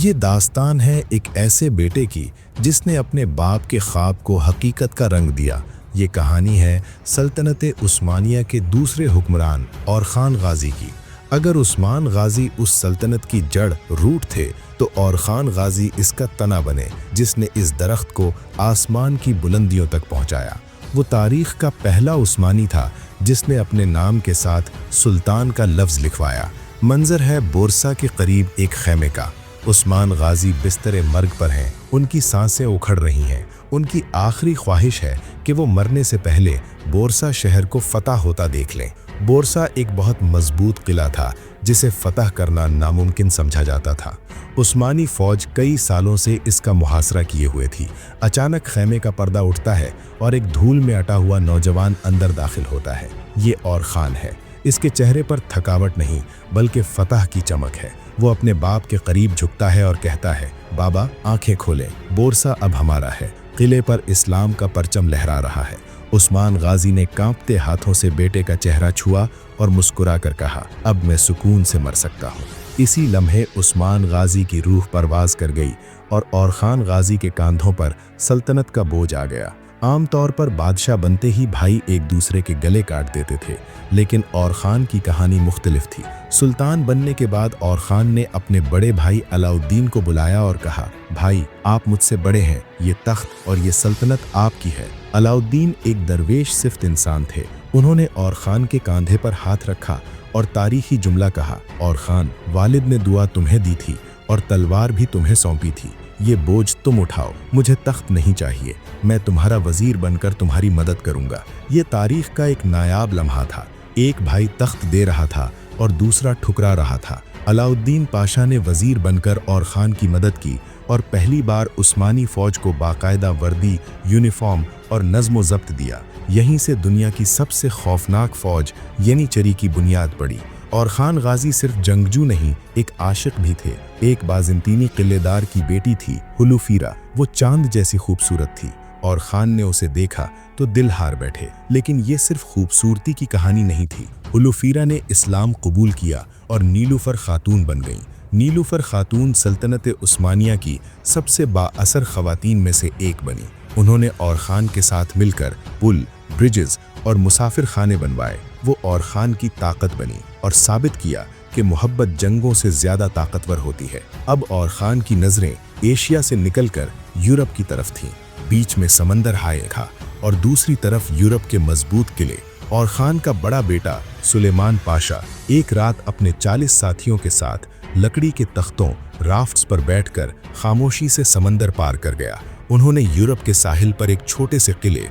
یہ داستان ہے ایک ایسے بیٹے کی جس نے اپنے باپ کے خواب کو حقیقت کا رنگ دیا۔ یہ کہانی ہے سلطنت عثمانیہ کے دوسرے حکمران اور خان غازی کی۔ اگر عثمان غازی اس سلطنت کی جڑ روٹ تھے تو اور خان غازی اس کا تنا بنے جس نے اس درخت کو آسمان کی بلندیوں تک پہنچایا۔ وہ تاریخ کا پہلا عثمانی تھا جس نے اپنے نام کے ساتھ سلطان کا لفظ لکھوایا۔ منظر ہے بورسا کے قریب ایک خیمے کا۔ عثمان غازی بستر مرگ پر ہیں، ان کی سانسیں اکھڑ رہی ہیں۔ ان کی آخری خواہش ہے کہ وہ مرنے سے پہلے بورسا شہر کو فتح ہوتا دیکھ لیں۔ بورسا ایک بہت مضبوط قلعہ تھا جسے فتح کرنا ناممکن سمجھا جاتا تھا۔ عثمانی فوج کئی سالوں سے اس کا محاصرہ کیے ہوئے تھی۔ اچانک خیمے کا پردہ اٹھتا ہے اور ایک دھول میں اٹا ہوا نوجوان اندر داخل ہوتا ہے۔ یہ اور خان ہے۔ اس کے چہرے پر تھکاوٹ نہیں بلکہ فتح کی چمک ہے۔ وہ اپنے باپ کے قریب جھکتا ہے اور کہتا ہے، بابا آنکھیں کھولیں، بورسا اب ہمارا ہے۔ قلعے پر اسلام کا پرچم لہرا رہا ہے۔ عثمان غازی نے کانپتے ہاتھوں سے بیٹے کا چہرہ چھوا اور مسکرا کر کہا، اب میں سکون سے مر سکتا ہوں۔ اسی لمحے عثمان غازی کی روح پرواز کر گئی اور خان غازی کے کاندھوں پر سلطنت کا بوجھ آ گیا۔ عام طور پر بادشاہ بنتے ہی بھائی ایک دوسرے کے گلے کاٹ دیتے تھے، لیکن اور خان کی کہانی مختلف تھی۔ سلطان بننے کے بعد اور خان نے اپنے بڑے بھائی علاء الدین کو بلایا اور کہا، بھائی آپ مجھ سے بڑے ہیں، یہ تخت اور یہ سلطنت آپ کی ہے۔ علاء الدین ایک درویش صفت انسان تھے۔ انہوں نے اور خان کے کاندھے پر ہاتھ رکھا اور تاریخی جملہ کہا، اور خان، والد نے دعا تمہیں دی تھی اور تلوار بھی تمہیں سونپی تھی، یہ بوجھ تم اٹھاؤ، مجھے تخت نہیں چاہیے، میں تمہارا وزیر بن کر تمہاری مدد کروں گا۔ یہ تاریخ کا ایک نایاب لمحہ تھا۔ ایک بھائی تخت دے رہا تھا اور دوسرا ٹھکرا رہا تھا۔ علاء الدین پاشا نے وزیر بن کر اور خان کی مدد کی اور پہلی بار عثمانی فوج کو باقاعدہ وردی، یونیفارم اور نظم و ضبط دیا۔ یہیں سے دنیا کی سب سے خوفناک فوج یعنی چری کی بنیاد پڑی۔ اور خان غازی صرف جنگجو نہیں، ایک عاشق بھی تھے۔ ایک بازنطینی قلعے دار کی بیٹی تھی ہلوفیرا، وہ چاند جیسی خوبصورت تھی۔ اور خان نے اسے دیکھا تو دل ہار بیٹھے۔ لیکن یہ صرف خوبصورتی کی کہانی نہیں تھی۔ ہلوفیرا نے اسلام قبول کیا اور نیلوفر خاتون بن گئیں۔ نیلوفر خاتون سلطنت عثمانیہ کی سب سے با اثر خواتین میں سے ایک بنی۔ انہوں نے اور خان کے ساتھ مل کر پل، برجز اور مسافر خانے بنوائے۔ وہ اور خان کی طاقت بنی اور ثابت کیا کہ محبت جنگوں سے زیادہ طاقتور ہوتی ہے۔ اب اور خان کی نظریں ایشیا سے نکل کر یورپ کی طرف تھیں۔ بیچ میں سمندر ہائے تھا اور دوسری طرف یورپ کے مضبوط قلعے۔ اور خان کا بڑا بیٹا سلیمان پاشا ایک رات اپنے 40 ساتھیوں کے ساتھ لکڑی کے تختوں، رافٹس پر بیٹھ کر خاموشی سے سمندر پار کر گیا۔ انہوں نے یورپ کے ساحل پر ایک چھوٹے سے قلعے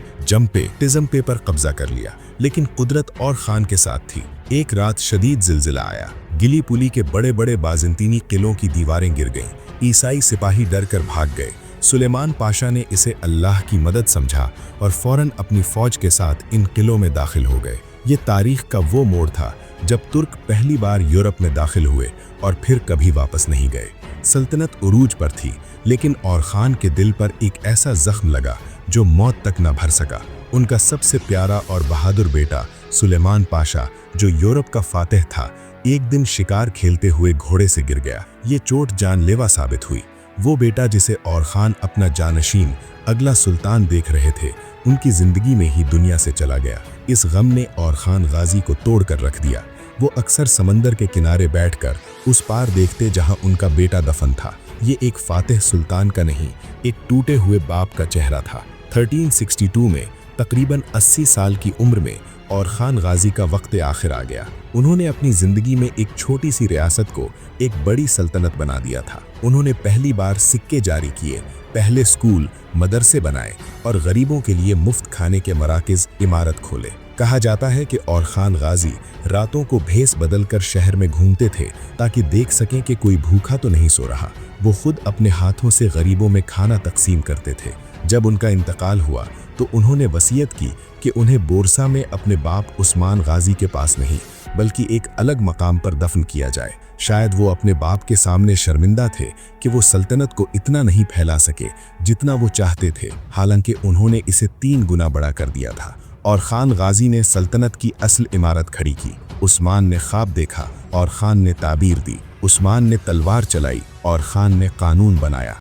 ٹزمپے پر قبضہ کر لیا، لیکن قدرت اور خان کے ساتھ تھی۔ ایک رات شدید زلزلہ آیا، گلی پولی کے بڑے بڑے بازنطینی قلعوں کی دیواریں گر گئیں، عیسائی سپاہی ڈر کر بھاگ گئے۔ سلیمان پاشا نے اسے اللہ کی مدد سمجھا اور فوراً اپنی فوج کے ساتھ ان قلعوں میں داخل ہو گئے۔ یہ تاریخ کا وہ موڑ تھا جب ترک پہلی بار یورپ میں داخل ہوئے اور پھر کبھی واپس نہیں گئے۔ سلطنت عروج پر تھی، لیکن اور خان کے دل پر ایک ایسا زخم لگا جو موت تک نہ بھر سکا۔ ان کا سب سے پیارا اور بہادر بیٹا سلیمان پاشا، جو یورپ کا فاتح تھا، ایک دن شکار کھیلتے ہوئے گھوڑے سے گر گیا۔ یہ چوٹ جان لیوا ثابت ہوئی۔ وہ بیٹا جسے اور خان اپنا جانشین، اگلا سلطان دیکھ رہے تھے، ان کی زندگی میں ہی دنیا سے چلا گیا۔ اس غم نے اور خان غازی کو توڑ کر رکھ دیا۔ وہ اکثر سمندر کے کنارے بیٹھ کر اس پار دیکھتے جہاں ان کا بیٹا دفن تھا۔ یہ ایک فاتح سلطان کا نہیں، ایک ٹوٹے ہوئے باپ کا چہرہ تھا۔ 1362 میں تقریباً 80 سال کی عمر میں اور خان غازی کا وقت آخر آ گیا۔ انہوں نے اپنی زندگی میں ایک چھوٹی سی ریاست کو ایک بڑی سلطنت بنا دیا تھا۔ انہوں نے پہلی بار سکے جاری کیے، پہلے اسکول، مدرسے بنائے اور غریبوں کے لیے مفت کھانے کے مراکز عمارت کھولے۔ کہا جاتا ہے کہ اور خان غازی راتوں کو بھیس بدل کر شہر میں گھومتے تھے تاکہ دیکھ سکیں کہ کوئی بھوکا تو نہیں سو رہا۔ وہ خود اپنے ہاتھوں سے غریبوں میں کھانا تقسیم کرتے تھے۔ جب ان کا انتقال ہوا تو انہوں نے وصیت کی کہ انہیں بورسا میں اپنے باپ عثمان غازی کے پاس نہیں بلکہ ایک الگ مقام پر دفن کیا جائے۔ شاید وہ اپنے باپ کے سامنے شرمندہ تھے کہ وہ سلطنت کو اتنا نہیں پھیلا سکے جتنا وہ چاہتے تھے، حالانکہ انہوں نے اسے 3 گنا بڑا کر دیا تھا۔ اور خان غازی نے سلطنت کی اصل عمارت کھڑی کی۔ عثمان نے خواب دیکھا اور خان نے تعبیر دی۔ عثمان نے تلوار چلائی اور خان نے قانون بنایا۔